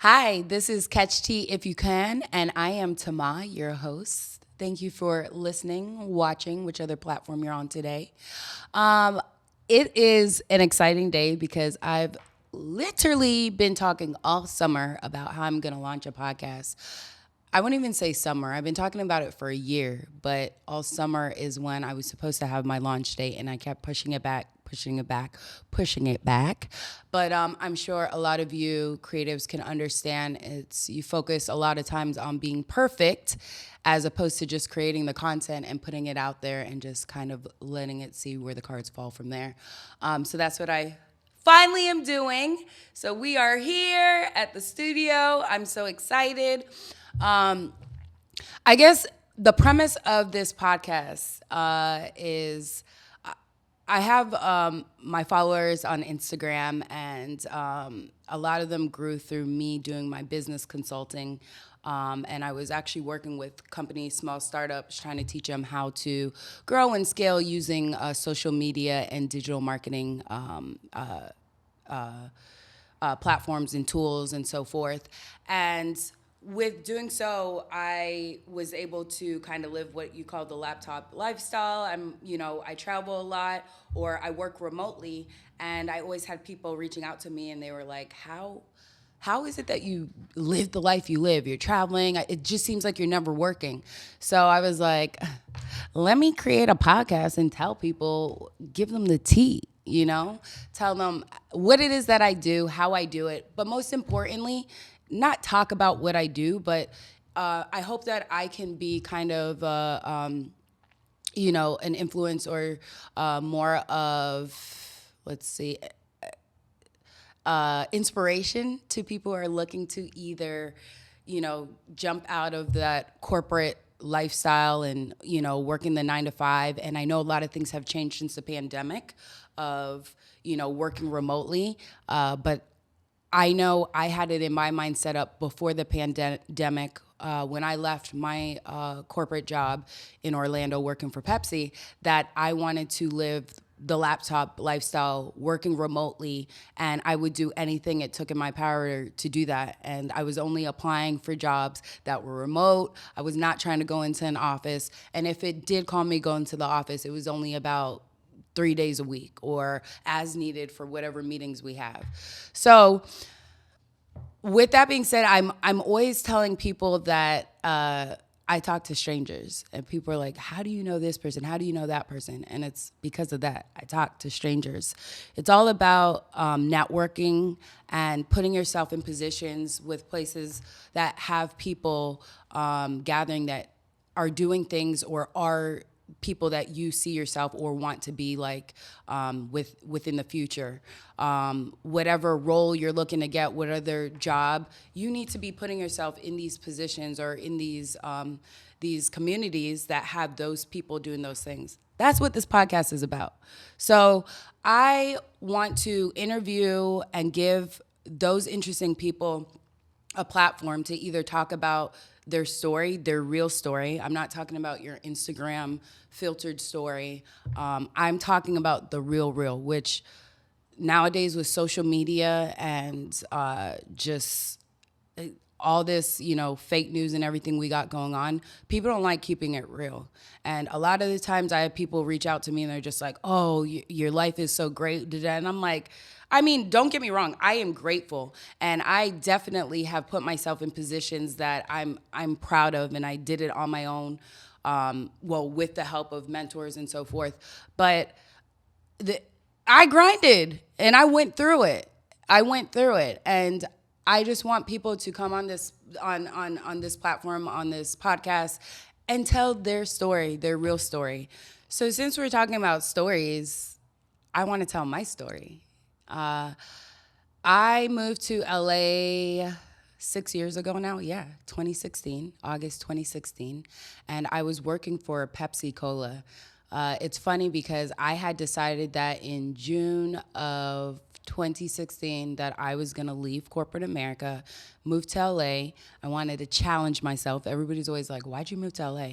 Hi, this is Catch Tea If You Can, and I am Tama, your host. Thank you for listening, watching, whichever platform you're on today. Um, it is an exciting day because I've literally been talking all summer about how I'm going to launch a podcast. I wouldn't even say summer. I've been talking about it for a year, but all summer is when I was supposed to have my launch date, and I kept pushing it back, pushing it back, pushing it back. But I'm sure a lot of you creatives can understand you focus a lot of times on being perfect as opposed to just creating the content and putting it out there and just kind of letting it see where the cards fall from there. So that's what I finally am doing. So we are here at the studio. I'm so excited. I guess the premise of this podcast is I have my followers on Instagram, and a lot of them grew through me doing my business consulting. And I was actually working with companies, small startups, trying to teach them how to grow and scale using social media and digital marketing platforms and tools and so forth. And with doing so, I was able to kind of live what you call the laptop lifestyle. I travel a lot or I work remotely, and I always had people reaching out to me and they were like, how is it that you live the life you live? You're traveling. It just seems like you're never working. So I was like, let me create a podcast and tell people, give them the tea, tell them what it is that I do, how I do it. But most importantly, not talk about what I do, but I hope that I can be kind of, an influence or more of, inspiration to people who are looking to either, jump out of that corporate lifestyle and, working the 9 to 5. And I know a lot of things have changed since the pandemic of, working remotely. But I know I had it in my mind set up before the pandemic when I left my corporate job in Orlando working for Pepsi, that I wanted to live the laptop lifestyle, working remotely, and I would do anything it took in my power to do that. And I was only applying for jobs that were remote. I was not trying to go into an office. And if it did call me going to the office, it was only about 3 days a week or as needed for whatever meetings we have. So with that being said, I'm always telling people that I talk to strangers, and people are like, how do you know this person? How do you know that person? And it's because of that. I talk to strangers. It's all about networking and putting yourself in positions with places that have people gathering that are doing things or are people that you see yourself or want to be like within the future. Whatever role you're looking to get, whatever job, you need to be putting yourself in these positions or in these communities that have those people doing those things. That's what this podcast is about. So I want to interview and give those interesting people a platform to either talk about their story, their real story. I'm not talking about your Instagram filtered story. I'm talking about the real, which nowadays with social media and just all this, fake news and everything we got going on, people don't like keeping it real. And a lot of the times I have people reach out to me and they're just like, oh, your life is so great. And I'm like, don't get me wrong. I am grateful. And I definitely have put myself in positions that I'm proud of, and I did it on my own, with the help of mentors and so forth. But I grinded and I went through it. And I just want people to come on this on this platform, on this podcast, and tell their story, their real story. So since we're talking about stories, I want to tell my story. I moved to LA 6 years ago now. Yeah, 2016, August 2016, and I was working for Pepsi Cola. It's funny because I had decided that in June of 2016 that I was going to leave corporate America, move to LA. I wanted to challenge myself. Everybody's always like, why'd you move to LA?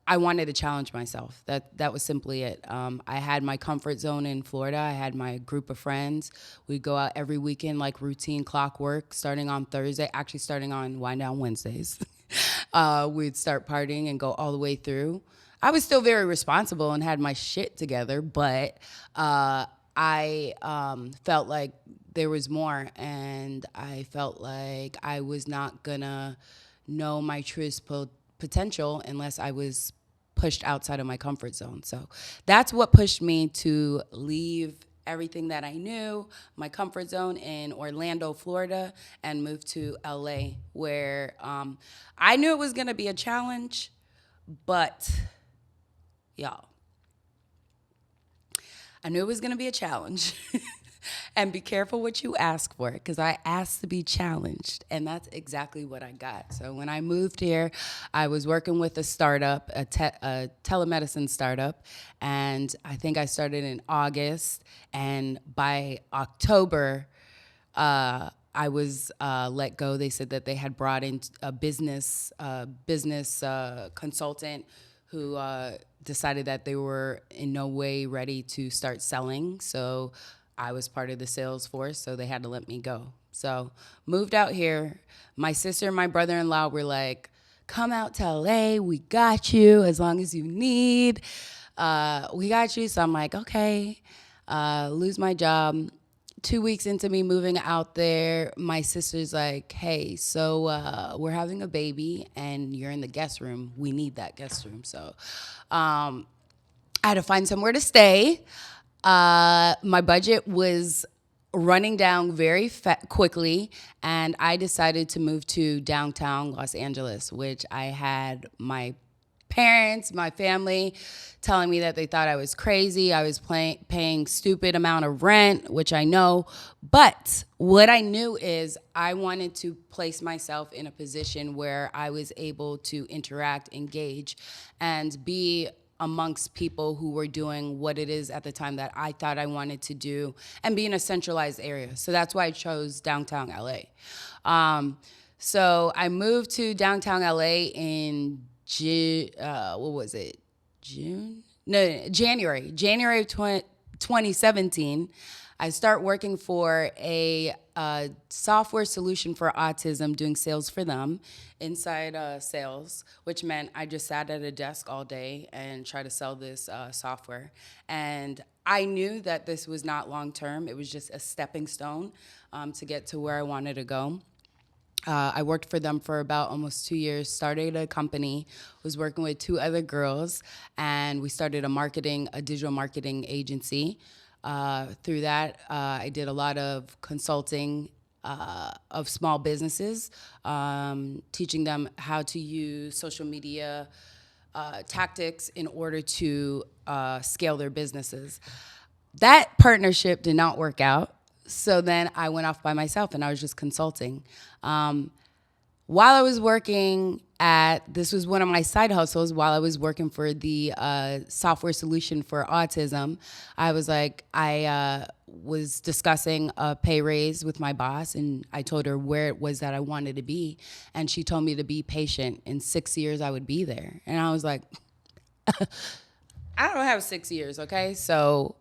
I wanted to challenge myself. That was simply it. I had my comfort zone in Florida. I had my group of friends. We'd go out every weekend, like routine clockwork, starting on Thursday, actually starting on Wind Down Wednesdays. We'd start partying and go all the way through. I was still very responsible and had my shit together, but I felt like there was more, and I felt like I was not gonna know my truest potential unless I was pushed outside of my comfort zone. So that's what pushed me to leave everything that I knew, my comfort zone in Orlando, Florida, and move to LA, where I knew it was gonna be a challenge, but y'all, I knew it was gonna be a challenge. And be careful what you ask for, because I asked to be challenged, and that's exactly what I got. So when I moved here, I was working with a startup, a telemedicine startup, and I think I started in August, and by October, I was let go. They said that they had brought in a business consultant who decided that they were in no way ready to start selling. So I was part of the sales force, so they had to let me go. So moved out here. My sister and my brother-in-law were like, come out to LA, we got you as long as you need. We got you. So I'm like, okay, lose my job. 2 weeks into me moving out there, my sister's like, hey, so we're having a baby and you're in the guest room. We need that guest room. So I had to find somewhere to stay. My budget was running down very quickly, and I decided to move to downtown Los Angeles, which I had my parents, my family telling me that they thought I was crazy. I was paying stupid amount of rent, which I know. But what I knew is I wanted to place myself in a position where I was able to interact, engage, and be amongst people who were doing what it is at the time that I thought I wanted to do, and be in a centralized area. So that's why I chose downtown LA. So I moved to downtown LA in what was it? June? No, January. January of 2017. I start working for a software solution for autism, doing sales for them inside sales, which meant I just sat at a desk all day and tried to sell this software. And I knew that this was not long term. It was just a stepping stone to get to where I wanted to go. I worked for them for about almost 2 years, started a company, was working with two other girls, and we started a digital marketing agency. Through that, I did a lot of consulting of small businesses, teaching them how to use social media tactics in order to scale their businesses. That partnership did not work out. So then I went off by myself and I was just consulting. While I was working this was one of my side hustles, while I was working for the software solution for autism, I was discussing a pay raise with my boss, and I told her where it was that I wanted to be. And she told me to be patient. In 6 years, I would be there. And I was like, I don't have 6 years, okay? So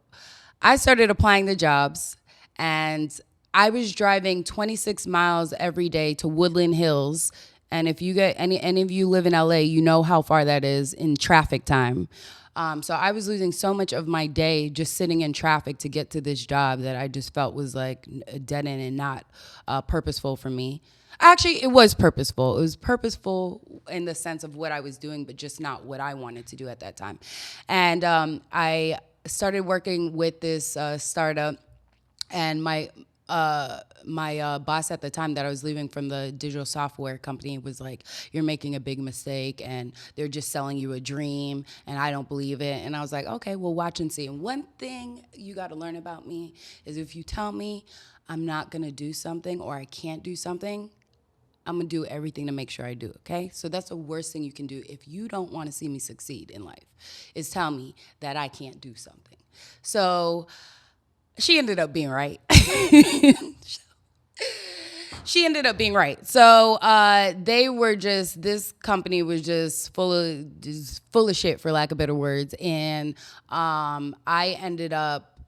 I started applying to jobs, and I was driving 26 miles every day to Woodland Hills. And if you get any of you live in LA, you know how far that is in traffic time. So I was losing so much of my day just sitting in traffic to get to this job that I just felt was like a dead end and not purposeful for me. Actually, it was purposeful. It was purposeful in the sense of what I was doing, but just not what I wanted to do at that time. And I started working with this startup, and my boss at the time that I was leaving from the digital software company was like, you're making a big mistake and they're just selling you a dream and I don't believe it. And I was like, okay, well, watch and see. And one thing you got to learn about me is if you tell me I'm not going to do something or I can't do something, I'm going to do everything to make sure I do, okay? So that's the worst thing you can do if you don't want to see me succeed in life, is tell me that I can't do something. So she ended up being right. she ended up being right. So they were just, this company was just full of shit, for lack of better words. And I ended up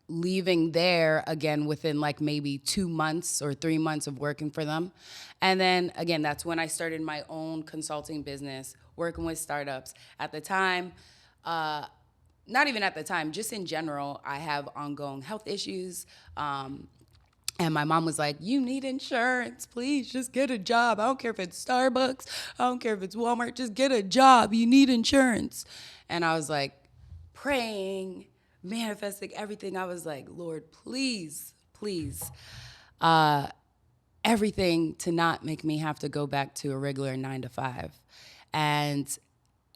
leaving there again within like maybe 2 months or 3 months of working for them. And then again, that's when I started my own consulting business, working with startups. At the time, not even at the time, just in general, I have ongoing health issues. And my mom was like, you need insurance, please just get a job. I don't care if it's Starbucks. I don't care if it's Walmart. Just get a job. You need insurance. And I was like praying, manifesting everything. I was like, Lord, please, please, everything to not make me have to go back to a regular 9 to 5. And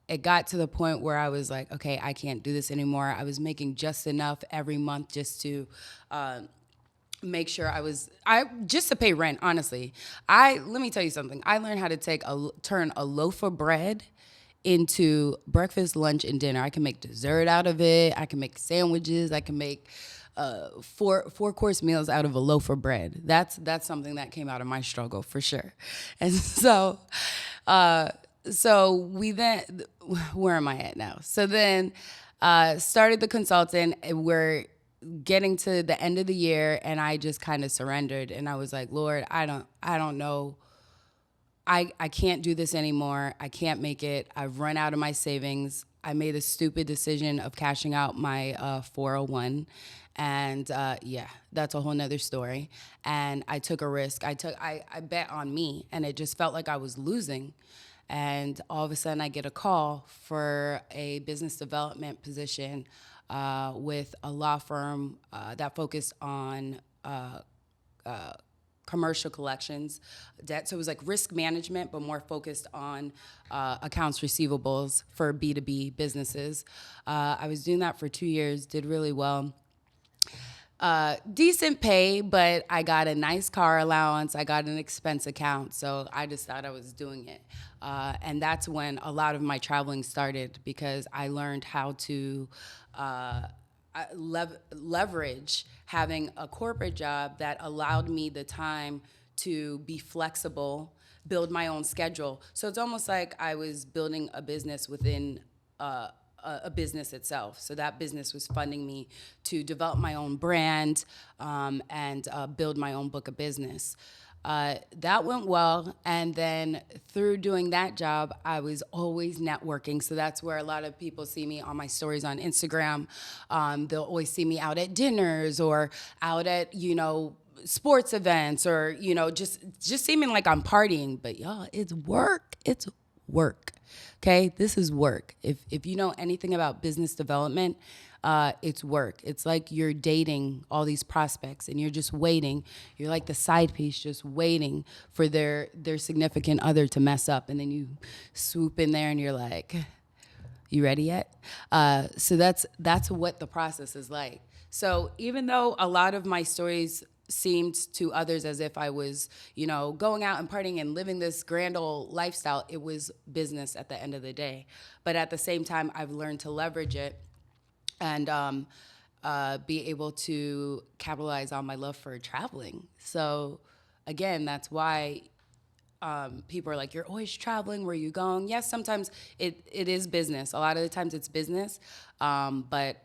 it got to the point where I was like, okay, I can't do this anymore. I was making just enough every month just to make sure just to pay rent, honestly. Let me tell you something. I learned how to turn a loaf of bread into breakfast, lunch, and dinner. I can make dessert out of it. I can make sandwiches. I can make four-course meals out of a loaf of bread. That's something that came out of my struggle for sure. And so we then, where am I at now? So then started the consultant. We're getting to the end of the year, and I just kind of surrendered. And I was like, Lord, I don't know. I can't do this anymore. I can't make it. I've run out of my savings. I made a stupid decision of cashing out my 401. And yeah, that's a whole nother story. And I took a risk. I bet on me, and it just felt like I was losing. And all of a sudden I get a call for a business development position with a law firm that focused on commercial collections, debt. So it was like risk management, but more focused on accounts receivables for B2B businesses. I was doing that for 2 years, did really well. Decent pay, but I got a nice car allowance. I got an expense account. So I just thought I was doing it. And that's when a lot of my traveling started, because I learned how to leverage having a corporate job that allowed me the time to be flexible, build my own schedule. So it's almost like I was building a business within a business itself. So that business was funding me to develop my own brand and build my own book of business. That went well, and then through doing that job, I was always networking. So that's where a lot of people see me on my stories on Instagram. They'll always see me out at dinners or out at, sports events, or, just seeming like I'm partying. But y'all, it's work. It's work. Okay, this is work. If you know anything about business development, it's work. It's like you're dating all these prospects, and you're just waiting. You're like the side piece, just waiting for their significant other to mess up, and then you swoop in there, and you're like, "You ready yet?" So that's what the process is like. So even though a lot of my stories seemed to others as if I was, going out and partying and living this grand old lifestyle, it was business at the end of the day. But at the same time, I've learned to leverage it and be able to capitalize on my love for traveling. So again, that's why people are like, you're always traveling, where are you going? Yes, sometimes it is business. A lot of the times it's business, but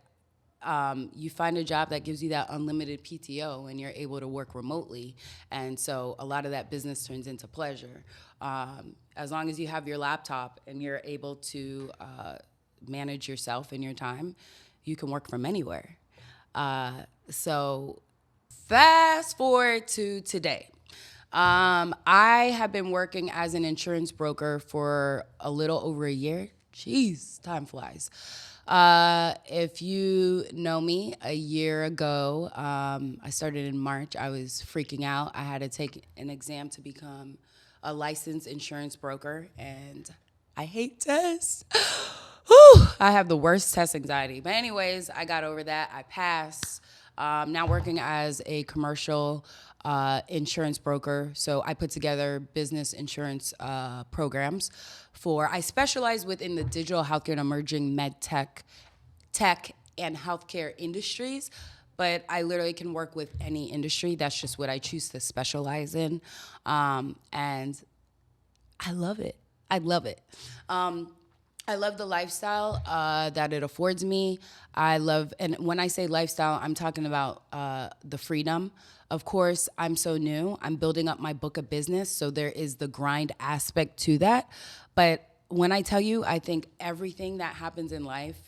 you find a job that gives you that unlimited PTO, and you're able to work remotely. And so a lot of that business turns into pleasure. As long as you have your laptop and you're able to manage yourself and your time, you can work from anywhere. So fast forward to today. I have been working as an insurance broker for a little over a year. Jeez, time flies. If you know me, a year ago, I started in March. I was freaking out. I had to take an exam to become a licensed insurance broker, and I hate tests. Whew, I have the worst test anxiety. But anyways, I got over that. I passed. Now working as a commercial insurance broker. So I put together business insurance programs I specialize within the digital healthcare and emerging med tech and healthcare industries. but I literally can work with any industry. That's just what I choose to specialize in. And I love it. I love it. I love the lifestyle that it affords me. I love, and when I say lifestyle, I'm talking about the freedom. Of course, I'm so new. I'm building up my book of business, so there is the grind aspect to that. But when I tell you, I think everything that happens in life,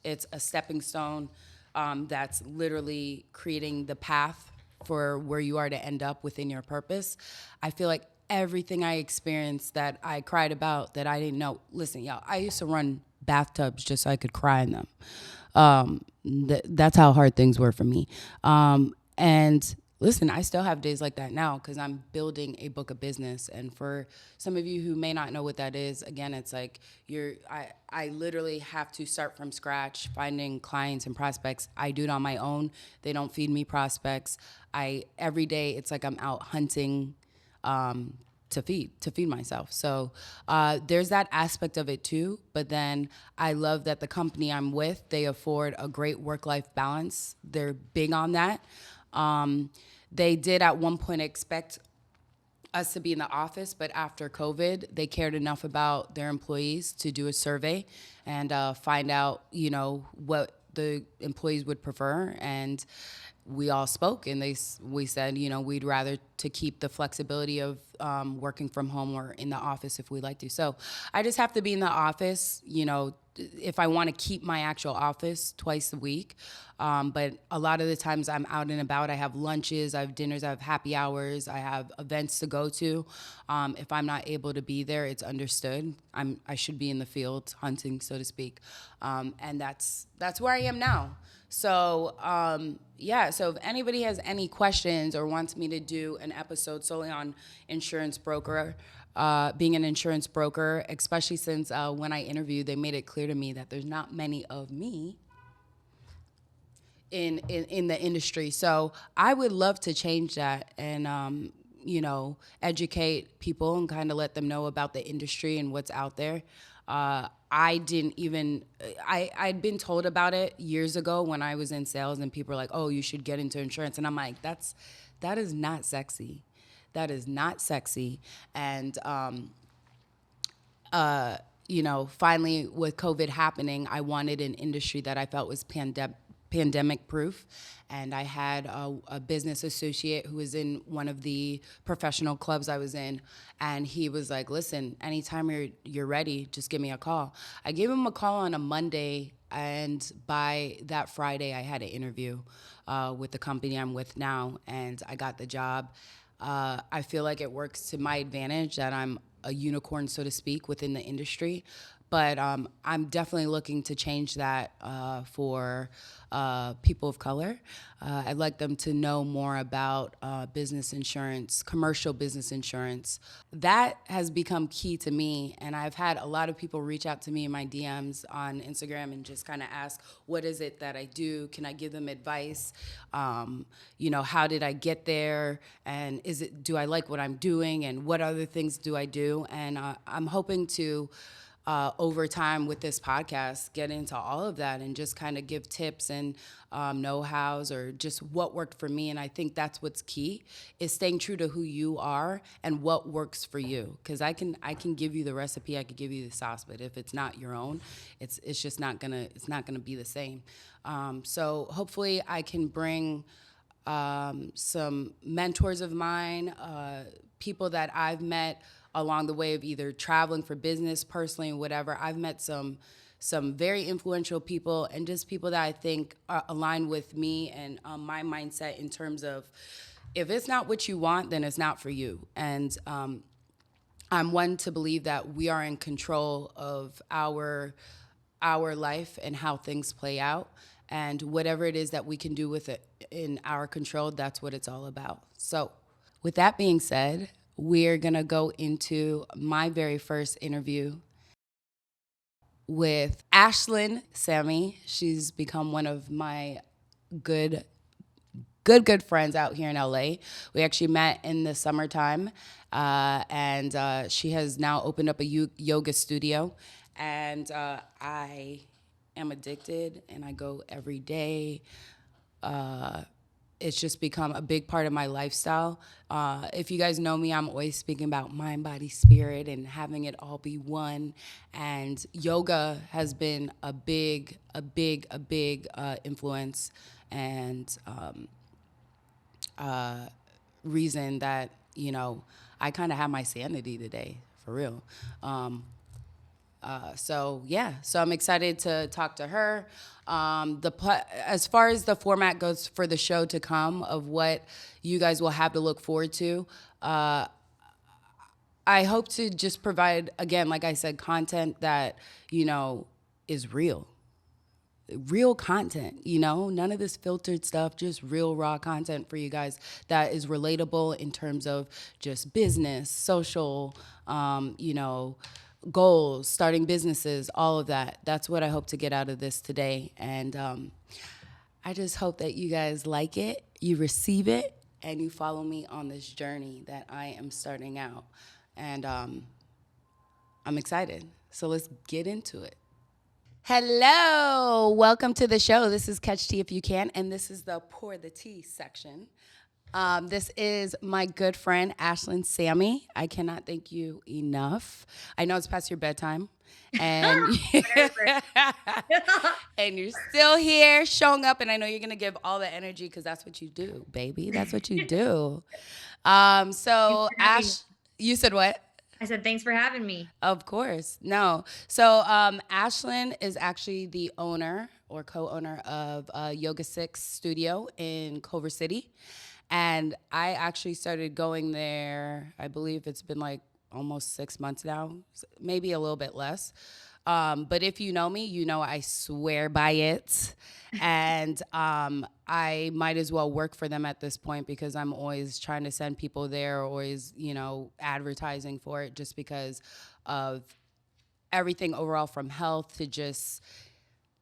it's a stepping stone that's literally creating the path for where you are to end up within your purpose. I feel like everything I experienced that I cried about that I didn't know. Listen, y'all, I used to run bathtubs just so I could cry in them. That's how hard things were for me. And listen, I still have days like that now because I'm building a book of business. And for some of you who may not know what that is, again, it's like I literally have to start from scratch, finding clients and prospects. I do it on my own. They don't feed me prospects. Every day it's like I'm out hunting to feed myself. So there's that aspect of it too. But then I love that the company I'm with, they afford a great work-life balance. They're big on that. They did at one point expect us to be in the office, but after COVID, they cared enough about their employees to do a survey and find out, what the employees would prefer. And we all spoke, and we said, we'd rather to keep the flexibility of working from home or in the office if we like to. So I just have to be in the office, if I want to keep my actual office twice a week. But a lot of the times I'm out and about. I have lunches, I have dinners, I have happy hours, I have events to go to. If I'm not able to be there, it's understood. I should be in the field hunting, so to speak. And that's where I am now. So, so if anybody has any questions or wants me to do an episode solely on insurance broker, being an insurance broker, especially since when I interviewed, they made it clear to me that there's not many of me in the industry. So I would love to change that and, educate people and kind of let them know about the industry and what's out there. I'd been told about it years ago when I was in sales, and people were like, oh, you should get into insurance. And I'm like, that is not sexy. That is not sexy. And, finally with COVID happening, I wanted an industry that I felt was pandemic proof. And I had a business associate who was in one of the professional clubs I was in. And he was like, listen, anytime you're ready, just give me a call. I gave him a call on a Monday. And by that Friday, I had an interview with the company I'm with now. And I got the job. I feel like it works to my advantage that I'm a unicorn, so to speak, within the industry. But I'm definitely looking to change that for people of color. I'd like them to know more about business insurance, commercial business insurance. That has become key to me, and I've had a lot of people reach out to me in my DMs on Instagram and just kind of ask, what is it that I do? Can I give them advice? How did I get there? And do I like what I'm doing? And what other things do I do? And I'm hoping to over time with this podcast, get into all of that and just kind of give tips and know-hows or just what worked for me. And I think that's what's key is staying true to who you are and what works for you. Because I can give you the recipe, I could give you the sauce, but if it's not your own, it's just not gonna be the same. So hopefully I can bring some mentors of mine, people that I've met along the way of either traveling for business, personally, and whatever. I've met some very influential people and just people that I think align with me and my mindset in terms of if it's not what you want, then it's not for you. And I'm one to believe that we are in control of our life and how things play out. And whatever it is that we can do with it in our control, that's what it's all about. So with that being said, we're going to go into my very first interview with Ashlynne Samii. She's become one of my good friends out here in LA. We actually met in the summertime, and she has now opened up a yoga studio. And I am addicted, and I go every day. it's just become a big part of my lifestyle. If you guys know me, I'm always speaking about mind, body, spirit, and having it all be one. And yoga has been a big influence and reason that, I kind of have my sanity today, for real. So I'm excited to talk to her. As far as the format goes for the show to come of what you guys will have to look forward to, I hope to just provide, again, like I said, content that, is real content, none of this filtered stuff, just real raw content for you guys that is relatable in terms of just business, social, goals, starting businesses, all of that. That's what I hope to get out of this today. And I just hope that you guys like it, you receive it, and you follow me on this journey that I am starting out. And I'm excited. So let's get into it. Hello, welcome to the show. This is Catch Tea If You Can, and this is the Pour the Tea section. This is my good friend, Ashlynne Samii. I cannot thank you enough. I know it's past your bedtime, and, and you're still here showing up, and I know you're going to give all the energy because that's what you do, baby. That's what you do. So, Ash, you said what? I said, thanks for having me. Of course. No. So Ashlynne is actually the owner or co-owner of Yoga 6 Studio in Culver City. And I actually started going there, I believe it's been like almost 6 months now, maybe a little bit less. But if you know me, you know I swear by it. And I might as well work for them at this point because I'm always trying to send people there, always, advertising for it just because of everything overall from health to just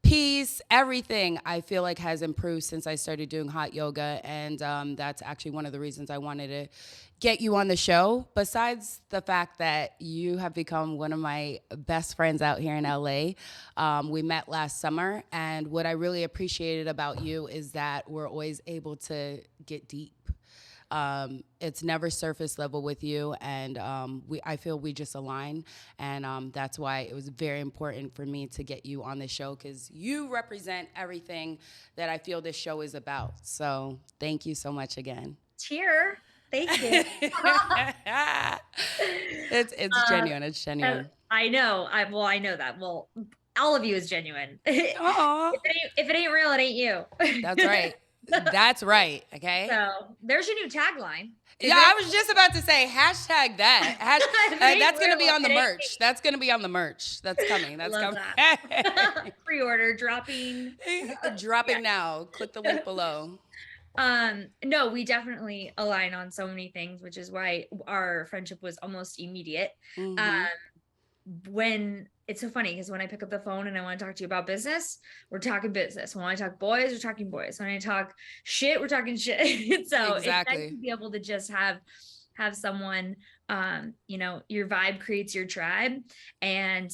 peace, everything I feel like has improved since I started doing hot yoga. And that's actually one of the reasons I wanted to get you on the show. Besides the fact that you have become one of my best friends out here in LA. We met last summer. And what I really appreciated about you is that we're always able to get deep. It's never surface level with you, and I feel we just align, and that's why it was very important for me to get you on the show because you represent everything that I feel this show is about. So thank you so much again. Cheer. Thank you. It's genuine. It's genuine. I know. I know that. Well, all of you is genuine. Aw. If it ain't real, it ain't you. That's right. That's right. Okay. So there's your new tagline. Yeah, I was just about to say hashtag that. That's going to be on the merch. That's going to be on the merch. That's coming. That's coming. Pre-order dropping. Dropping now. Click the link below. No, we definitely align on so many things, which is why our friendship was almost immediate. Mm-hmm. When it's so funny because when I pick up the phone and I want to talk to you about business, we're talking business. When I talk boys, we're talking boys. When I talk shit, we're talking shit. So exactly. It's nice to be able to just have someone, your vibe creates your tribe, and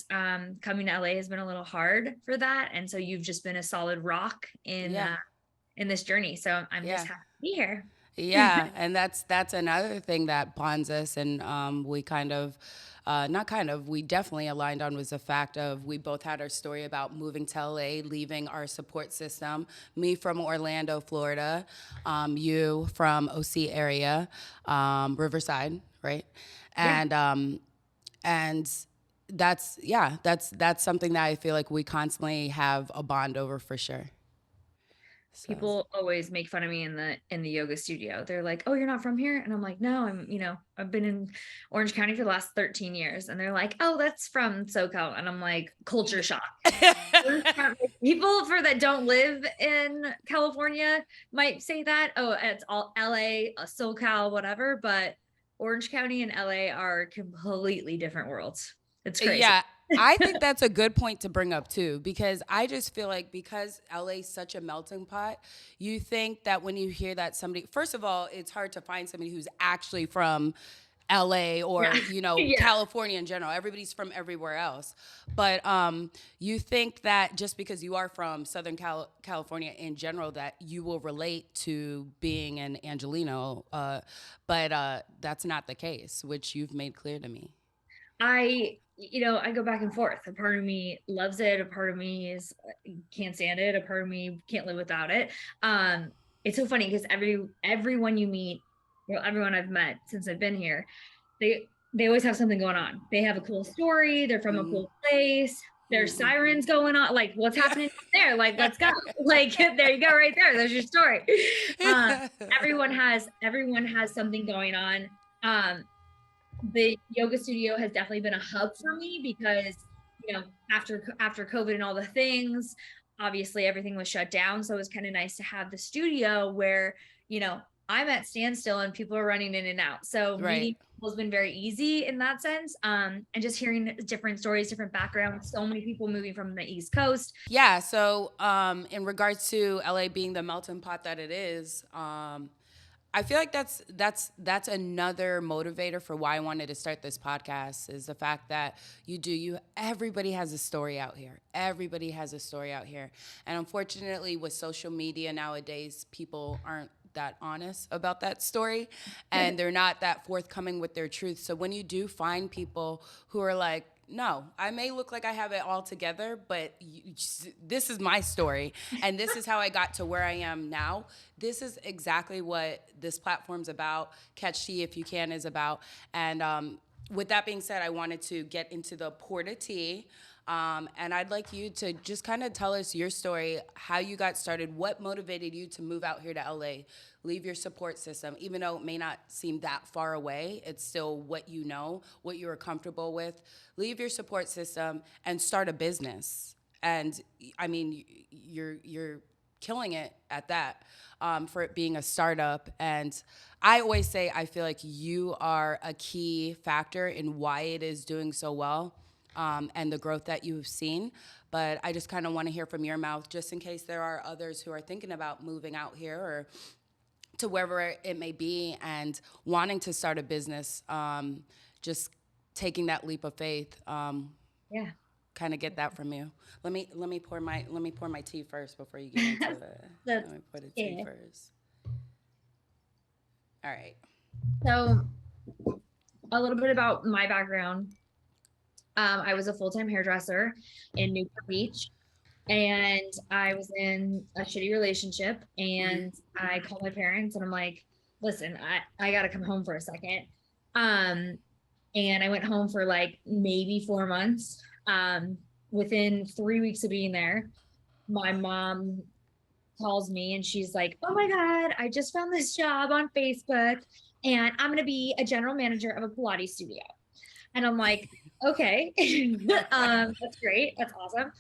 coming to LA has been a little hard for that. And so you've just been a solid rock in this journey. So I'm just happy to be here. Yeah. And that's another thing that bonds us. And we we definitely aligned on was the fact of we both had our story about moving to LA, leaving our support system. Me from Orlando, Florida, you from OC area, Riverside, right? And that's something that I feel like we constantly have a bond over for sure. So. People always make fun of me in the yoga studio. They're like, "Oh, you're not from here?" And I'm like, "No, I've been in Orange County for the last 13 years." And they're like, "Oh, that's from SoCal." And I'm like, culture shock. People that don't live in California might say that, "Oh, it's all LA, SoCal, whatever." But Orange County and LA are completely different worlds. It's crazy. Yeah. I think that's a good point to bring up too, because I just feel like because LA is such a melting pot, you think that when you hear that somebody, first of all, it's hard to find somebody who's actually from LA or, Yeah. you know, Yeah. California in general. Everybody's from everywhere else. But you think that just because you are from Southern California in general, that you will relate to being an Angelino. But that's not the case, which you've made clear to me. I go back and forth. A part of me loves it. A part of me is can't stand it. A part of me can't live without it. It's so funny because everyone you meet, well, everyone I've met since I've been here, they always have something going on. They have a cool story. They're from a cool place. There's sirens going on. Like, what's happening there? Like, let's go. Like, there you go, right there. There's your story. Everyone has something going on. The yoga studio has definitely been a hub for me because, after COVID and all the things, obviously everything was shut down. So it was kind of nice to have the studio where, I'm at standstill and people are running in and out. So Right. meeting people has been very easy in that sense. And just hearing different stories, different backgrounds, so many people moving from the East Coast. Yeah. So, in regards to LA being the melting pot that it is, I feel like that's another motivator for why I wanted to start this podcast, is the fact that everybody has a story out here. Everybody has a story out here. And unfortunately with social media nowadays, people aren't that honest about that story, and they're not that forthcoming with their truth. So when you do find people who are like, no, I may look like I have it all together, but this is my story, and this is how I got to where I am now. This is exactly what this platform's about. Catch Tea If You Can is about. And with that being said, I wanted to get into the Porta Tea. And I'd like you to just kind of tell us your story, how you got started, what motivated you to move out here to LA, leave your support system. Even though it may not seem that far away, it's still what you know, what you are comfortable with. Leave your support system and start a business. And I mean, you're killing it at that, for it being a startup. And I always say I feel like you are a key factor in why it is doing so well, and the growth that you've seen. But I just kind of want to hear from your mouth, just in case there are others who are thinking about moving out here or to wherever it may be and wanting to start a business, just taking that leap of faith. Yeah. Kind of get that from you. Let me pour my tea first before you get into it. That's Let me pour the tea it. first. All right. So a little bit about my background. I was a full-time hairdresser in Newport Beach, and I was in a shitty relationship, and I called my parents and I'm like, listen, I gotta come home for a second. Um, and I went home for like maybe 4 months. Within 3 weeks of being there, my mom calls me and she's like, oh my God, I just found this job on Facebook and I'm going to be a general manager of a Pilates studio. And I'm like, okay, that's great. That's awesome.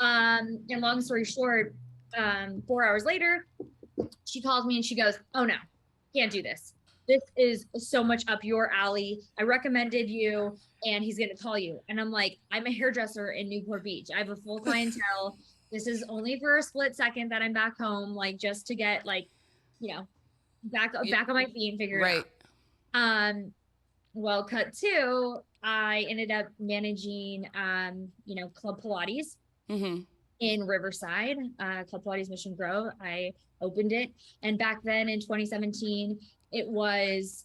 And long story short, 4 hours later, she calls me and she goes, oh no, can't do this. This is so much up your alley. I recommended you and he's going to call you. And I'm like, I'm a hairdresser in Newport Beach. I have a full clientele. This is only for a split second that I'm back home, like just to get like, you know, back on my feet and figure it Right. out. Well, cut two, I ended up managing, Club Pilates in Riverside, Club Pilates Mission Grove. I opened it. And back then in 2017, it was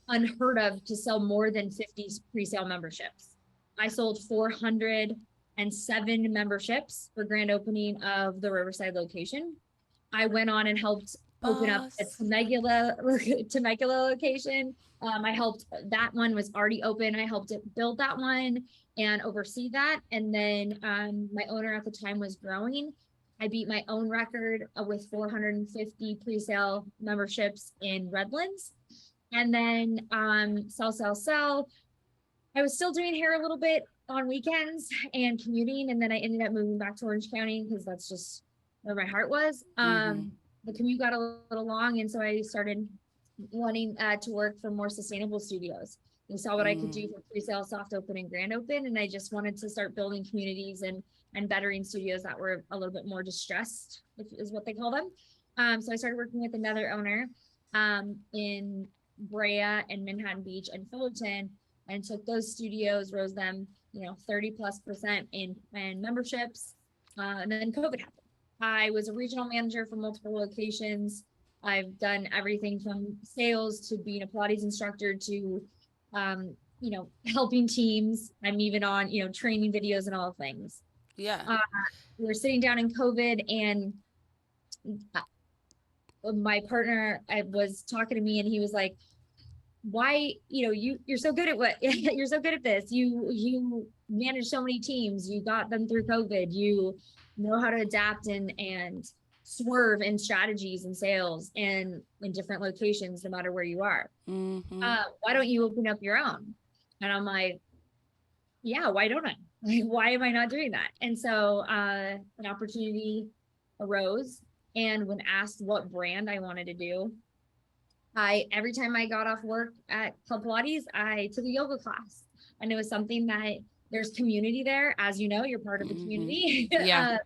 unheard of to sell more than 50 pre-sale memberships. I sold 407 memberships for grand opening of the Riverside location. I went on and helped open up a Temecula location. I helped, that one was already open. I helped it build that one and oversee that. And then my owner at the time was growing. I beat my own record with 450 pre-sale memberships in Redlands. And then sell. I was still doing hair a little bit on weekends and commuting. And then I ended up moving back to Orange County because that's just where my heart was. The commute got a little long. And so I started wanting to work for more sustainable studios. And saw what I could do for pre-sale, soft open, and grand open. And I just wanted to start building communities and bettering studios that were a little bit more distressed, is what they call them. So I started working with another owner in Brea and Manhattan Beach and Fullerton, and took those studios, rose them, 30+% in memberships. And then COVID happened. I was a regional manager for multiple locations. I've done everything from sales to being a Pilates instructor to, helping teams. I'm even on, training videos and all things. Yeah. We were sitting down in COVID, and my partner was talking to me, and he was like, why, you're so good at what you're so good at this. You manage so many teams, you got them through COVID, you know how to adapt and swerve in strategies and sales and in different locations, no matter where you are. Why don't you open up your own? And I'm like, yeah, why don't I? Like, why am I not doing that? And so an opportunity arose, and when asked what brand I wanted to do, every time I got off work at Club Pilates, I took a yoga class. And it was something that there's community there. As you know, you're part of the community. Yeah.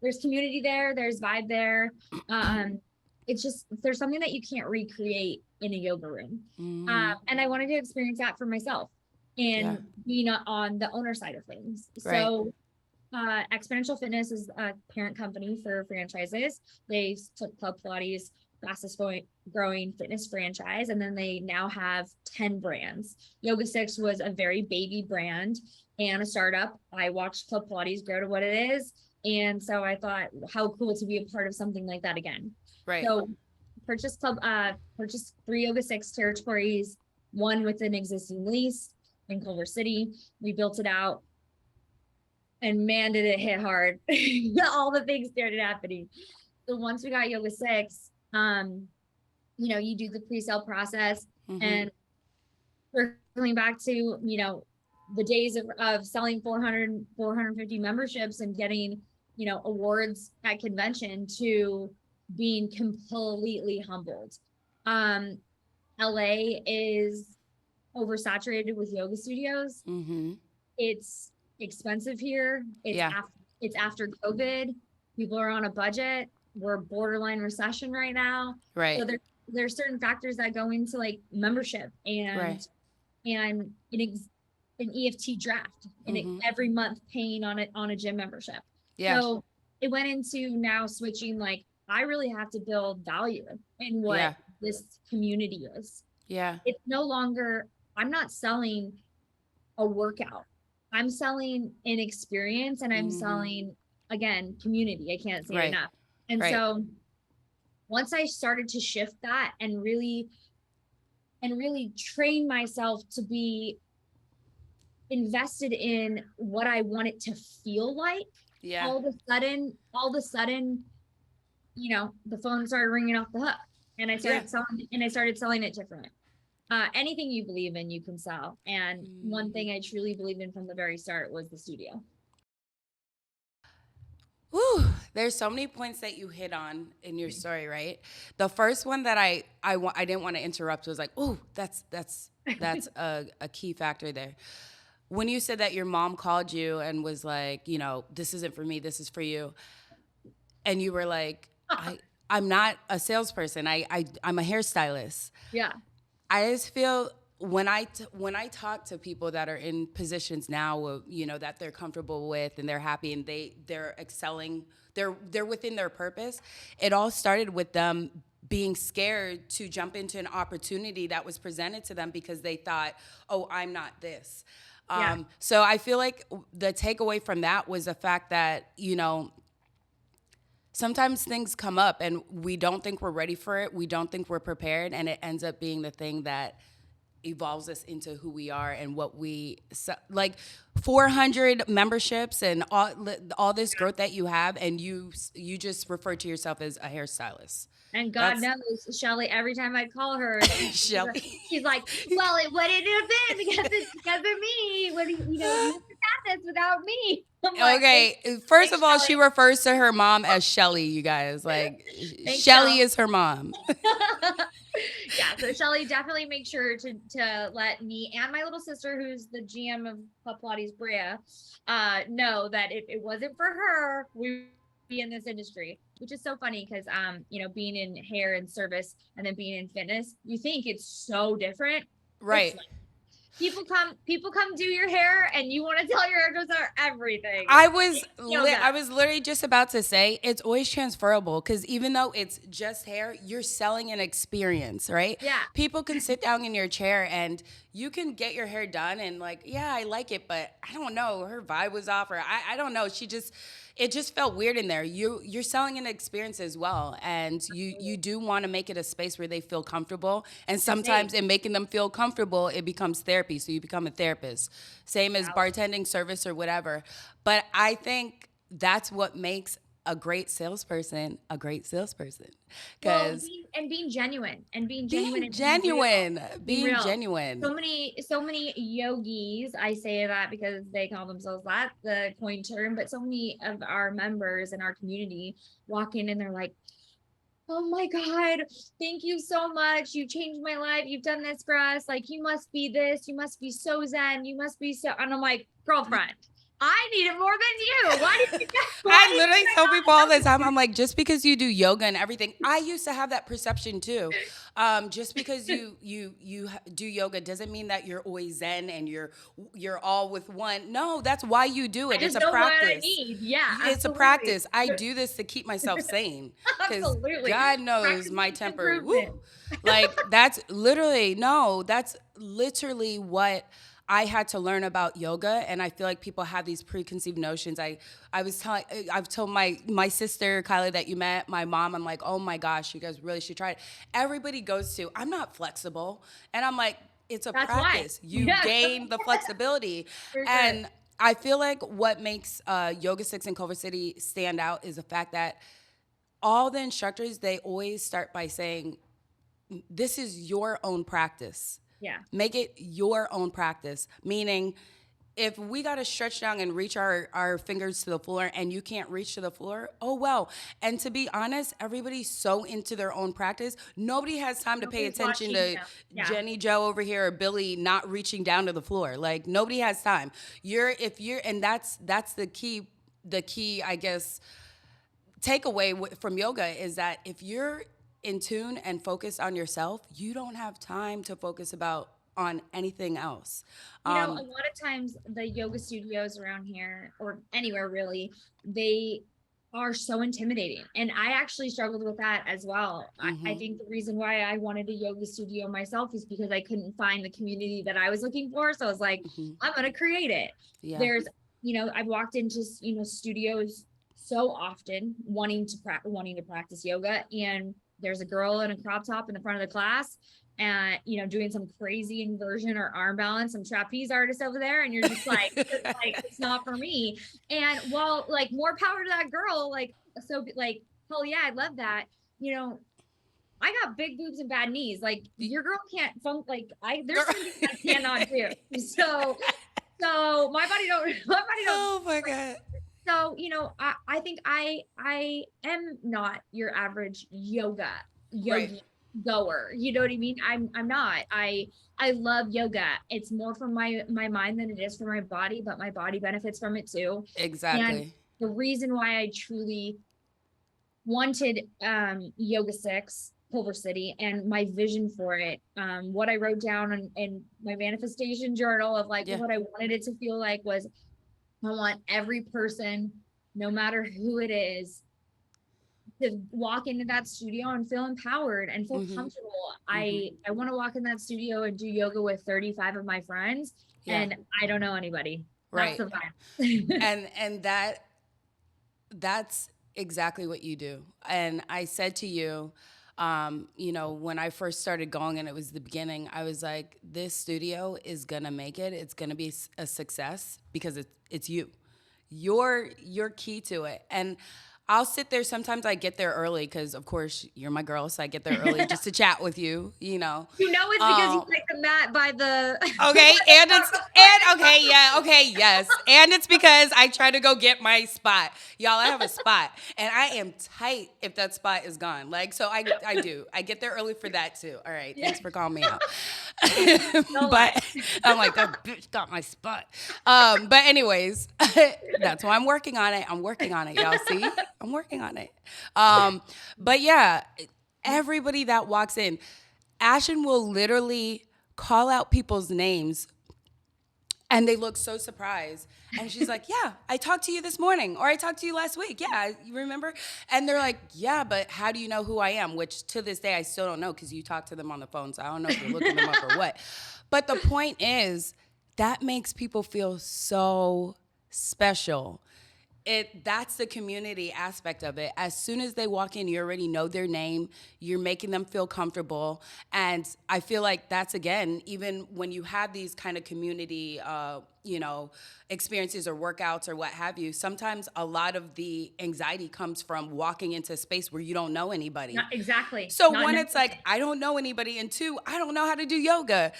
There's community there, there's vibe there. It's just, there's something that you can't recreate in a yoga room. And I wanted to experience that for myself and being on the owner side of things. Right. So Exponential Fitness is a parent company for franchises. They took Club Pilates, fastest growing fitness franchise, and then they now have 10 brands. Yoga 6 was a very baby brand and a startup. I watched Club Pilates grow to what it is, and so I thought, how cool to be a part of something like that again. Right. So purchased 3 Yoga 6 territories, one with an existing lease in Culver City. We built it out, and man, did it hit hard. All the things started happening. So once we got Yoga 6, you do the pre-sale process, and we're going back to, the days of selling 450 memberships and getting, awards at convention, to being completely humbled. LA is oversaturated with yoga studios. It's expensive here. It's after COVID. People are on a budget. We're borderline recession right now. Right. So there's certain factors that go into like membership and an EFT draft, and every month paying on a gym membership. Yeah. So it went into now switching, like, I really have to build value in what this community is. Yeah. It's no longer, I'm not selling a workout. I'm selling an experience, and I'm selling, again, community. I can't say it enough. And so once I started to shift that and really train myself to be invested in what I want it to feel like, all of a sudden, the phone started ringing off the hook, and I started selling it different. Anything you believe in, you can sell. And one thing I truly believed in from the very start was the studio. Whew, there's so many points that you hit on in your story, right? The first one that I didn't want to interrupt was like, oh, that's a key factor there. When you said that your mom called you and was like, this isn't for me, this is for you, and you were like, I'm not a salesperson, I'm a hairstylist. Yeah. I just feel when I talk to people that are in positions now, that they're comfortable with and they're happy and they're excelling, they're within their purpose. It all started with them being scared to jump into an opportunity that was presented to them because they thought, oh, I'm not this. So I feel like the takeaway from that was the fact that, sometimes things come up and we don't think we're ready for it. We don't think we're prepared. And it ends up being the thing that evolves us into who we are and what we, like 400 memberships and all this growth that you have. And you just refer to yourself as a hairstylist. And God knows, Shelly, every time I'd call her, Shelly, she's like, well, it wouldn't have been because of me. What do you got this without me? Okay, first of all, Shelly. She refers to her mom as Shelly, you guys. Like, Shelly is her mom. Yeah, so Shelly, definitely make sure to let me and my little sister, who's the GM of Club Pilates Brea, know that if it wasn't for her, we be in this industry, which is so funny because, being in hair and service and then being in fitness, you think it's so different. Right. It's like, people come do your hair and you want to tell your hairdresser everything. I was Yoga. I was literally just about to say it's always transferable, because even though it's just hair, you're selling an experience, right? Yeah. People can sit down in your chair and you can get your hair done and like, yeah, I like it, but I don't know, her vibe was off, or I don't know, it just felt weird in there. You're selling an experience as well, and you do want to make it a space where they feel comfortable. And sometimes in making them feel comfortable, it becomes therapy. So you become a therapist. Same as bartending, service, or whatever. But I think that's what makes a great salesperson a great salesperson. Because being genuine and being being genuine, being real. genuine. So many yogis, I say that because they call themselves that, the coin term, but so many of our members in our community walk in and they're like, oh my God, thank you so much. You changed my life. You've done this for us. Like, you must be this. You must be so zen. You must be so. And I'm like, girlfriend, I need it more than you. Why did you I literally tell people all the time, I'm like, just because you do yoga and everything, I used to have that perception too. Just because you do yoga doesn't mean that you're always zen and you're all with one. No, that's why you do it. It's a practice. Yeah, it's a practice. I do this to keep myself sane, because God knows my temper. Woo, like that's literally what I had to learn about yoga. And I feel like people have these preconceived notions. I've told my sister Kylie that you met, my mom, I'm like, oh my gosh, you guys really should try it. Everybody goes to, I'm not flexible. And I'm like, it's a practice. You gain the flexibility. And I feel like what makes Yoga 6 in Culver City stand out is the fact that all the instructors, they always start by saying, this is your own practice. Yeah. Make it your own practice. Meaning, if we got to stretch down and reach our fingers to the floor and you can't reach to the floor, oh well. And to be honest, everybody's so into their own practice. Nobody has time to pay attention to Jenny Joe over here or Billy not reaching down to the floor. Like, nobody has time. And that's the key, I guess, takeaway from yoga is that if you're in tune and focused on yourself, you don't have time to focus on anything else. A lot of times the yoga studios around here, or anywhere really, they are so intimidating. And I actually struggled with that as well. Mm-hmm. I think the reason why I wanted a yoga studio myself is because I couldn't find the community that I was looking for. So I was like, I'm going to create it. Yeah. There's, I've walked into, studios so often wanting to practice yoga, and there's a girl in a crop top in the front of the class and, doing some crazy inversion or arm balance, some trapeze artist over there. And you're just like, it's not for me. And while more power to that girl, hell yeah, I love that. I got big boobs and bad knees. Like, your girl can't funk. There's something I cannot do. So my body don't. Oh my God. So, I think I am not your average yogi goer. You know what I mean? I'm not. I love yoga. It's more for my mind than it is for my body, but my body benefits from it too. Exactly. And the reason why I truly wanted Yoga 6 Culver City and my vision for it, what I wrote down in my manifestation journal of what I wanted it to feel like was, I want every person, no matter who it is, to walk into that studio and feel empowered and feel comfortable. I want to walk in that studio and do yoga with 35 of my friends, and I don't know anybody. Right. That's the vibe. and that's exactly what you do. And I said to you, when I first started going and it was the beginning, I was like, this studio is going to make it. It's going to be a success because it's you. You're key to it. And I'll sit there. Sometimes I get there early because, of course, you're my girl, so I get there early just to chat with you. It's because you like the mat by the. Okay, yes, and it's because I try to go get my spot. Y'all, I have a spot, and I am tight if that spot is gone. So I do. I get there early for that too. All right, thanks for calling me out. But I'm like, that bitch got my spot. But anyways, that's why I'm working on it. Y'all see. I'm working on it. But yeah, everybody that walks in, Ashlynne will literally call out people's names and they look so surprised. And she's like, yeah, I talked to you this morning, or I talked to you last week. Yeah, you remember? And they're like, yeah, but how do you know who I am? Which to this day, I still don't know because you talk to them on the phone. So I don't know if you're looking them up or what. But the point is, that makes people feel so special. That's the community aspect of it. As soon as they walk in, you already know their name. You're making them feel comfortable, and I feel like that's, again, even when you have these kind of community, experiences or workouts or what have you. Sometimes a lot of the anxiety comes from walking into a space where you don't know anybody. Not exactly. So Not one, it's like, necessarily. I don't know anybody, and two, I don't know how to do yoga.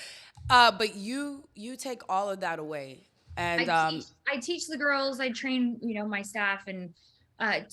But you take all of that away, and I teach the girls, I train, my staff, and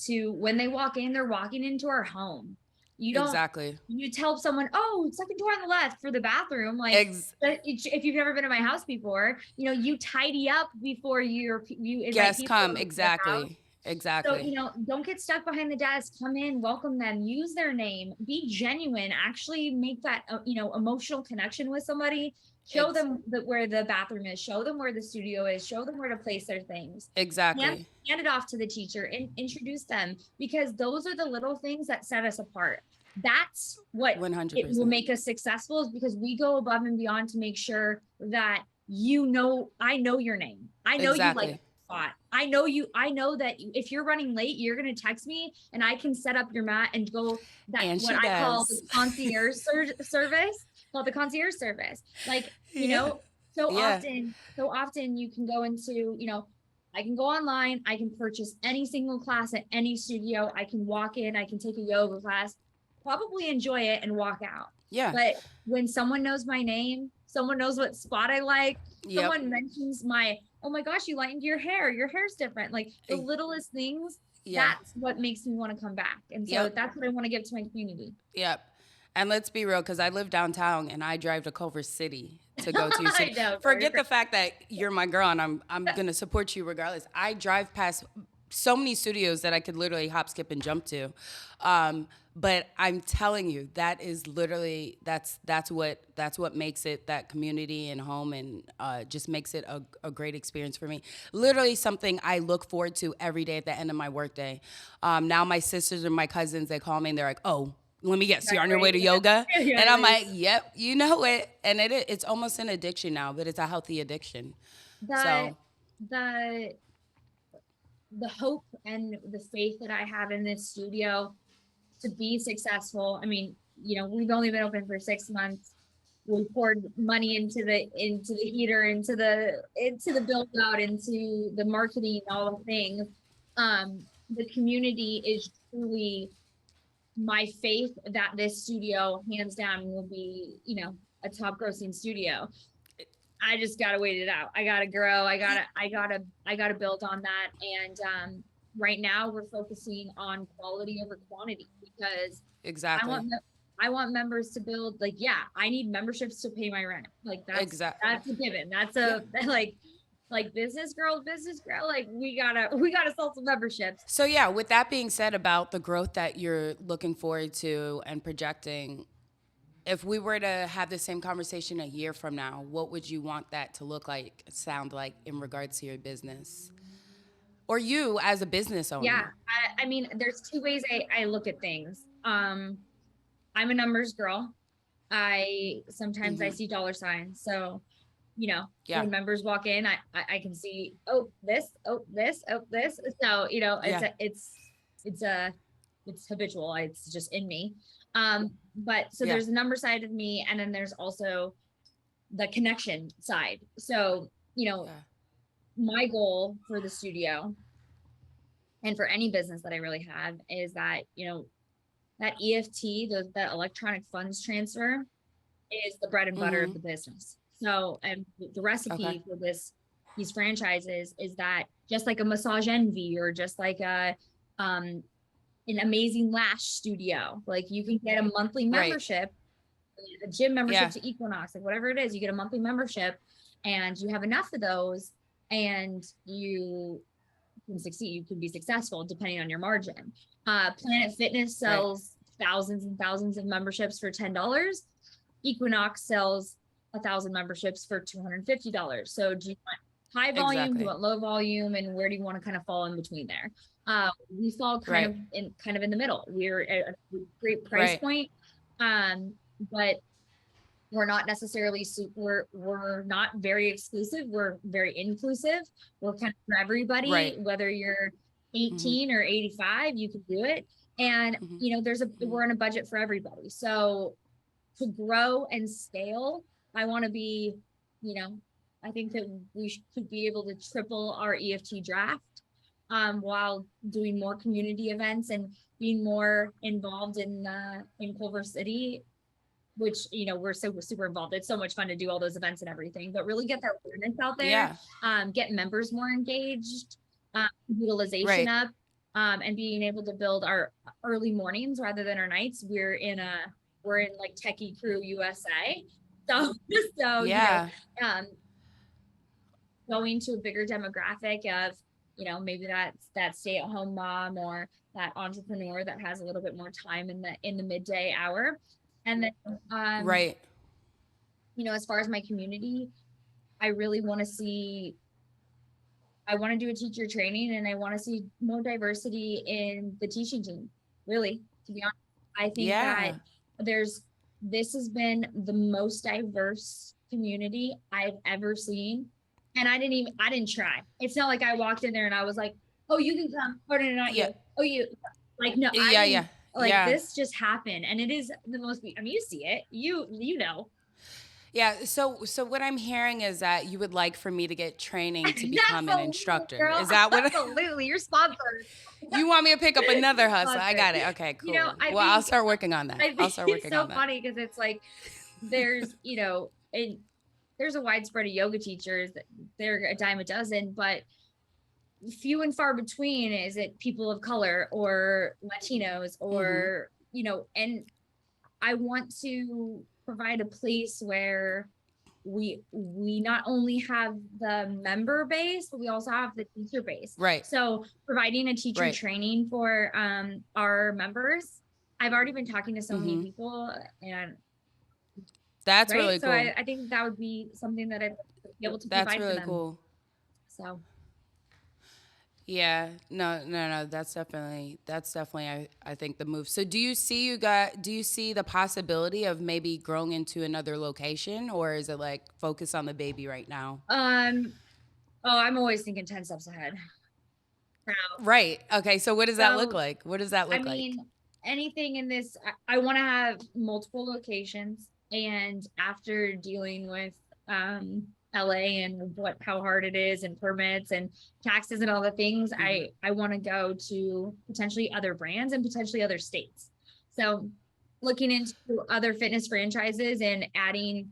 to, when they walk in, they're walking into our home. You don't, exactly. you tell someone, oh, second door on the left for the bathroom. Like, Ex- if you've never been to my house before, you tidy up before you invite Guests people come, into the house. exactly. So, Exactly. don't get stuck behind the desk. Come in, welcome them, use their name, be genuine, actually make that, emotional connection with somebody. Show Ex- them that where the bathroom is, show them where the studio is, show them where to place their things. Hand, exactly. hand it off to the teacher and introduce them, because those are the little things that set us apart. That's what it will 100%. make us successful, is because we go above and beyond to make sure that, I know your name. I know you like Exactly. spot. I know you. I know that if you're running late, you're going to text me and I can set up your mat and go, that And what she I call the does. concierge service, called the concierge service. Like, Yeah. so Yeah. often you can go into, I can go online, I can purchase any single class at any studio. I can walk in, I can take a yoga class, probably enjoy it and walk out. Yeah. But when someone knows my name, someone knows what spot I like, Yep. someone mentions oh my gosh, you lightened your hair's different. Like the littlest things, Yeah. that's what makes me want to come back. And so Yep. that's what I want to give to my community. Yep. And let's be real, because I live downtown and I drive to Culver City to go to your I city. know, Forget the fact that you're my girl and I'm gonna support you regardless. I drive past so many studios that I could literally hop, skip, and jump to. But I'm telling you, that is literally that's what makes it that community and home, and just makes it a great experience for me. Literally something I look forward to every day at the end of my workday. Now my sisters and my cousins, they call me and they're like, oh, let me guess, you're on your way to yoga? And I'm like, yep, you know it. And it's almost an addiction now, but it's a healthy addiction. the So, the the hope and the faith that I have in this studio to be successful. I mean, we've only been open for 6 months. We poured money into the heater, into the build out, into the marketing, all the things. The community is truly my faith that this studio, hands down, will be, a top grossing studio. I just gotta wait it out. I gotta grow. I gotta build on that. And right now we're focusing on quality over quantity, because I exactly. want I want members to build, like, yeah, I need memberships to pay my rent. Like Exactly. that's a given. That's Yeah. a like business girl, like we gotta sell some memberships. So yeah, with that being said about the growth that you're looking forward to and projecting, if we were to have the same conversation a year from now, what would you want that to look like, sound like in regards to your business? Or you as a business Yeah. owner? I mean, there's two ways I look at things. I'm a numbers girl. I sometimes I see dollar signs. So, Yeah. when members walk in, I can see, oh, this, oh, this, oh, this. So, Yeah. it's a it's habitual. It's just in me. But so Yeah. there's the number side of me, and then there's also the connection side. So, Yeah. my goal for the studio and for any business that I really have is that, that EFT, that electronic funds transfer, is the bread and butter of Mm-hmm. the business. So, and the Okay. recipe for these franchises is that, just like a Massage Envy, or just like um, an Amazing Lash studio, like you can get a monthly Right. membership, a gym membership Yeah. to Equinox, like whatever it is, you get a monthly membership, and you have enough of those, and you can succeed, you can be successful depending on your margin. Planet Fitness sells thousands and thousands of memberships for $10. Equinox sells 1,000 memberships for $250. So do you want high volume? Do you want low volume? And where do you want to kind of fall in between there? We fall kind of in the middle. We're at a great price point, but we're not necessarily we're not very exclusive. We're very inclusive. We're kind of for everybody, whether you're 18 or 85, you can do it. And you know, we're in a budget for everybody. So to grow and scale, I want to be, you know, I think that we should be able to triple our EFT draft while doing more community events and being more involved in Culver City, which, you know, we're super involved. It's so much fun to do all those events and everything, but really get that awareness out there, get members more engaged, utilization up, and being able to build our early mornings rather than our nights. We're in like Techie Crew USA. So yeah, you know, going to a bigger demographic of, you know, maybe that's that stay-at-home mom or that entrepreneur that has a little bit more time in the midday hour. And then you know, as far as my community, I really want to see, I want to do a teacher training, and I want to see more diversity in the teaching team. Really, to be honest, I think that this has been the most diverse community I've ever seen. And I didn't try. It's not like I walked in there and I was like, oh, you can come. Or no, not you. Oh, you, like, no, this just happened. And it is the most, I mean, you see it, you know. Yeah, so what I'm hearing is that you would like for me to get training to become an instructor. Girl. Is that what? Absolutely, you're sponsored. You want me to pick up another hustle? I got it. Okay, cool. You know, I'll start working on that. I'll start working on that. It's so funny because it's like there's, you know, there's a widespread of yoga teachers. They're a dime a dozen, but few and far between is it people of color or Latinos or, you know, and I want to provide a place where we not only have the member base, but we also have the teacher base. So providing a teacher training for our members. I've already been talking to so many people, and that's really cool. So I think that would be something that I'd be able to provide for them. That's really cool. So yeah, no, that's definitely I think the move. So do you see the possibility of maybe growing into another location, or is it like focus on the baby right now? I'm always thinking 10 steps ahead. Right. Okay, so what does that look like? I mean, anything in this, I want to have multiple locations, and after dealing with LA and how hard it is and permits and taxes and all the things, I want to go to potentially other brands and potentially other states. So looking into other fitness franchises and adding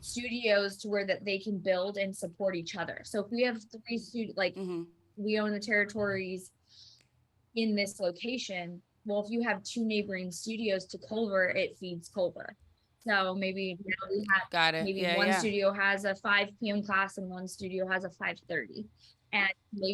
studios to where that they can build and support each other. So if we have 3 studios, like we own the territories in this location, well, if you have 2 neighboring studios to Culver, it feeds Culver. So maybe, you know, we have maybe one studio has a 5 p.m. class and one studio has a 5:30, and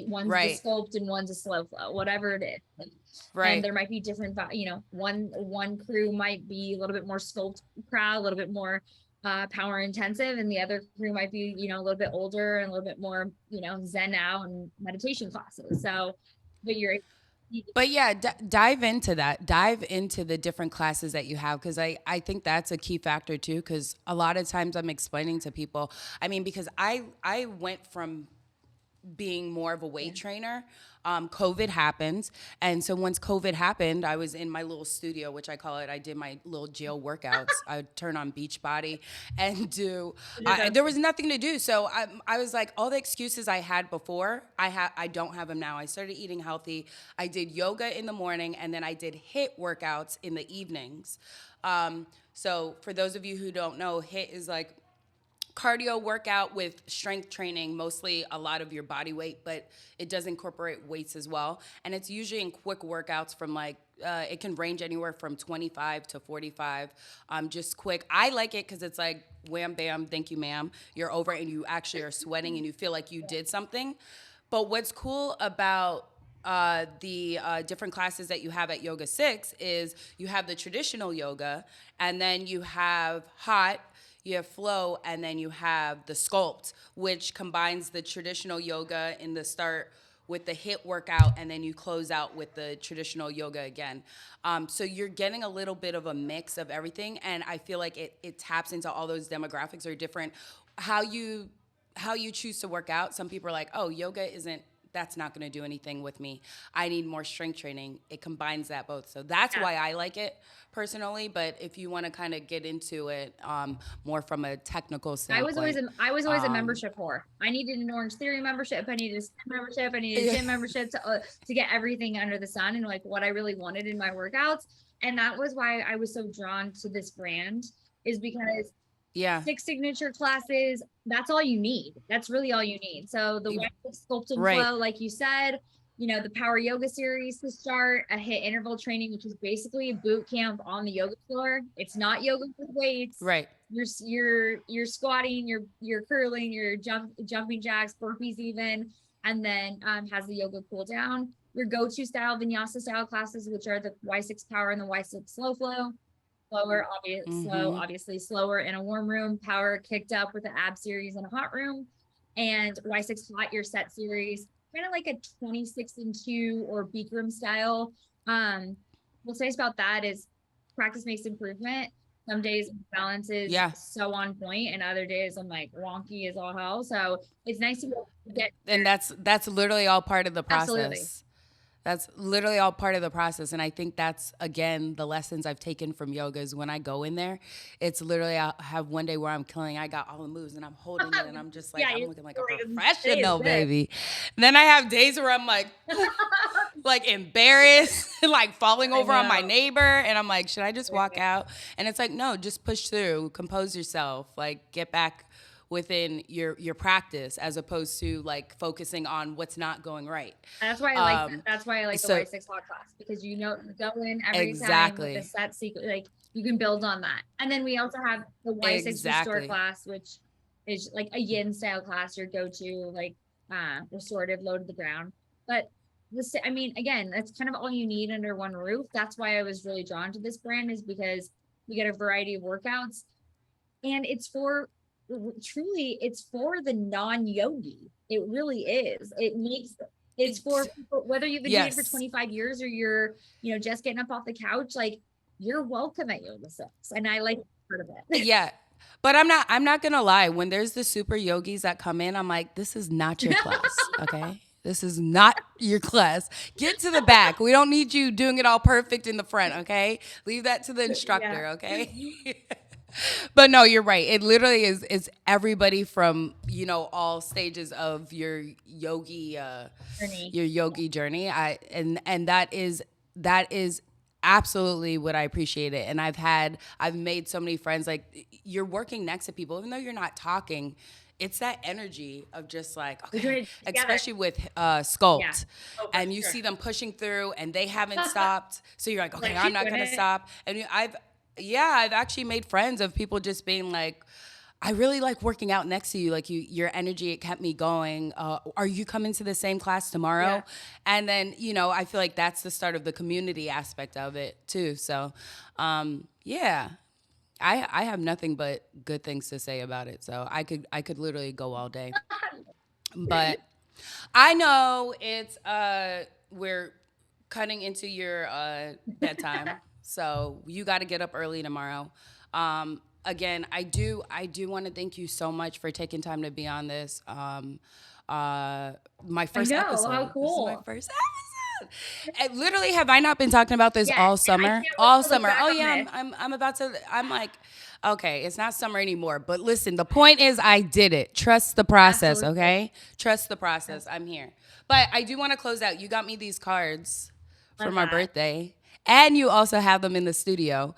one's the sculpt and one's a slow flow, whatever it is. And there might be different, you know, one crew might be a little bit more sculpt crowd, a little bit more power intensive, and the other crew might be, you know, a little bit older and a little bit more, you know, Zen now and meditation classes. So, but yeah, dive into that. Dive into the different classes that you have, because I think that's a key factor too, because a lot of times I'm explaining to people, I mean, because I went from being more of a weight trainer. COVID happened. And so once COVID happened, I was in my little studio, which I call it. I did my little jail workouts. I would turn on Beachbody and there was nothing to do. So I was like, all the excuses I had before, I don't have them now. I started eating healthy. I did yoga in the morning, and then I did HIIT workouts in the evenings. So for those of you who don't know, HIIT is like cardio workout with strength training, mostly a lot of your body weight, but it does incorporate weights as well. And it's usually in quick workouts from like, it can range anywhere from 25 to 45, just quick. I like it because it's like, wham, bam, thank you, ma'am. You're over and you actually are sweating and you feel like you did something. But what's cool about the different classes that you have at Yoga 6 is you have the traditional yoga, and then you have hot, you have flow, and then you have the sculpt, which combines the traditional yoga in the start with the HIIT workout, and then you close out with the traditional yoga again. So you're getting a little bit of a mix of everything, and I feel like it taps into all those demographics are different. How you choose to work out. Some people are like, oh, yoga isn't, that's not going to do anything with me. I need more strength training. It combines that both. So that's why I like it personally. But if you want to kind of get into it more from a technical standpoint. I was always a membership whore. I needed an Orange Theory membership. I needed a STEM membership. I needed a gym membership to get everything under the sun and like what I really wanted in my workouts. And that was why I was so drawn to this brand, is because 6 signature classes, that's all you need. That's really all you need. So the sculpt and flow, like you said, you know, the power yoga series to start, a HIIT interval training, which is basically a boot camp on the yoga floor. It's not yoga with weights. Right. You're squatting, you're curling, you're jumping jacks, burpees even, and then has the yoga cool down. Your go-to style vinyasa style classes, which are the Y6 power and the Y6 slow flow. Slower, obviously slower in a warm room, power kicked up with the ab series in a hot room, and Y6 hot, your set series, kind of like a 26-2 or Bikram style. What's nice about that is practice makes improvement. Some days balance is so on point, and other days I'm like wonky as all hell. So it's nice to get. And that's literally all part of the process. Absolutely. That's literally all part of the process. And I think that's, again, the lessons I've taken from yoga is when I go in there, it's literally, I'll have one day where I'm killing, I got all the moves and I'm holding it and I'm just like, I'm looking like a professional, baby. Then I have days where I'm like, like embarrassed, like falling over on my neighbor. And I'm like, should I just walk out? And it's like, no, just push through, compose yourself, like get back within your practice, as opposed to like focusing on what's not going right. That's why I like that. That's why I like the Y6 hot class, because you know, you go in every time with the set sequence, like you can build on that. And then we also have the Y6 restore class, which is like a yin style class, your go-to like restorative low to the ground. But this, I mean, again, that's kind of all you need under one roof. That's why I was really drawn to this brand, is because you get a variety of workouts, and it's for the non-yogi. It really is. It's for people, whether you've been doing it for 25 years or you're, you know, just getting up off the couch, like you're welcome at Yoga 6. And I like part of it. Yeah. But I'm not gonna lie. When there's the super yogis that come in, I'm like, this is not your class, okay? This is not your class. Get to the back. We don't need you doing it all perfect in the front, okay? Leave that to the instructor, okay? But no, you're right. It literally is everybody from, you know, all stages of your yogi journey. And that is absolutely what I appreciate it. And I've made so many friends. Like, you're working next to people, even though you're not talking, it's that energy of just like, okay, especially with sculpt, and you see them pushing through and they haven't stopped. So you're like, okay, I'm not going to stop. And I've actually made friends of people just being like, I really like working out next to you. Like your energy, it kept me going. Are you coming to the same class tomorrow? Yeah. And then, you know, I feel like that's the start of the community aspect of it too. So, yeah, I have nothing but good things to say about it. So I could literally go all day, but I know it's, we're cutting into your bedtime. So you got to get up early tomorrow. Again, I do want to thank you so much for taking time to be on this. My first episode. How cool. This is my first episode. Literally, have I not been talking about this all summer? All summer. Oh yeah, I'm about to. I'm like, okay, it's not summer anymore. But listen, the point is, I did it. Trust the process, okay? Trust the process. I'm here. But I do want to close out. You got me these cards for my birthday. And you also have them in the studio.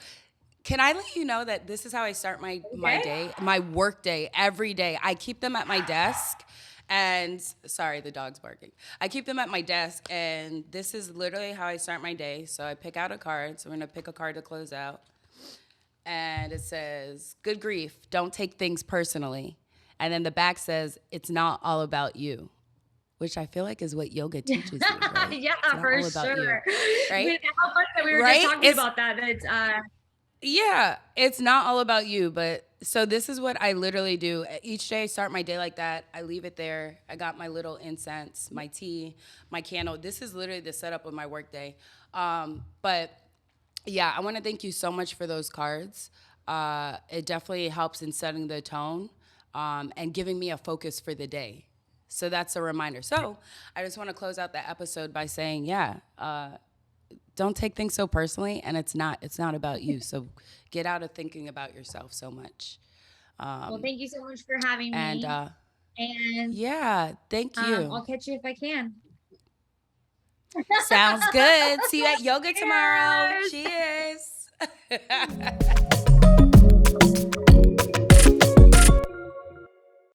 Can I let you know that this is how I start my day, my work day, every day? I keep them at my desk. And sorry, the dog's barking. I keep them at my desk, and this is literally how I start my day. So I pick out a card. So we're going to pick a card to close out. And it says, good grief, don't take things personally. And then the back says, it's not all about you. which I feel like is what yoga teaches you, right? Yeah, It's not for all about you, sure. right? How funny that we were just Right? talking about that. It's Yeah, it's not all about you, but so this is what I literally do. Each day I start my day like that. I leave it there. I got my little incense, my tea, my candle. This is literally the setup of my work day. But yeah, I want to thank you so much for those cards. It definitely helps in setting the tone and giving me a focus for the day. So that's a reminder. So I just want to close out the episode by saying, yeah, don't take things so personally, and it's not about you. So get out of thinking about yourself so much. well, thank you so much for having And me. And yeah, thank you. I'll catch you if I can. Sounds good. See you at yoga tomorrow. Cheers. Cheers.